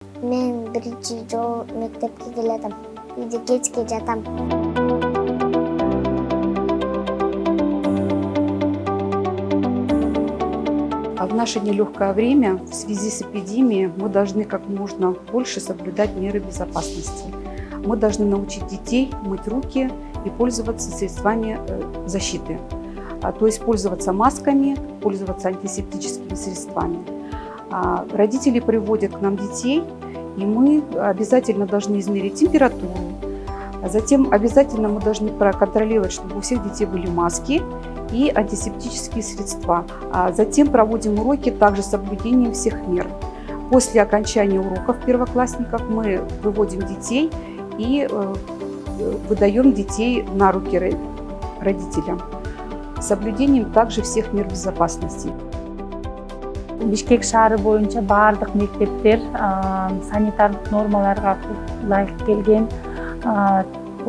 Мен биринчи жолу мектепке келатам. Үйдө кечке жатам. А в наше нелегкое время в связи с эпидемией мы должны как можно больше соблюдать меры безопасности. Мы должны научить детей мыть руки и пользоваться средствами защиты. То есть пользоваться масками, пользоваться антисептическими средствами. Родители приводят к нам детей, и мы обязательно должны измерить температуру. Затем обязательно мы должны проконтролировать, чтобы у всех детей были маски и антисептические средства. Затем проводим уроки также с соблюдением всех мер. После окончания уроков первоклассников мы выводим детей и выдаем детей на руки родителям с соблюдением также всех мер безопасности. Бишкек шаары боюнча баардык мектептер санитардык нормаларга ылайык келген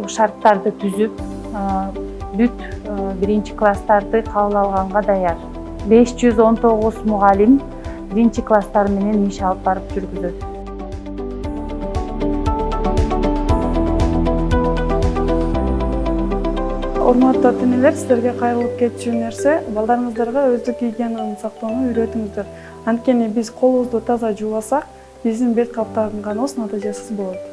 шарттарды түзүп, бүт биринчи класстарды кабыл алганга даяр. 519 мугалим биринчи класстар менен иш алып барып жүргүзөт. Урматтуу ата-энелер, силерге кайрылып кетчү нерсе, балдарыңыздарга өздүк гигиенаны сактоону үйрөтүңүздөр. Анткени биз колубузду таза жуубасак, биздин бет калыптаган оос натыйжасыз болот.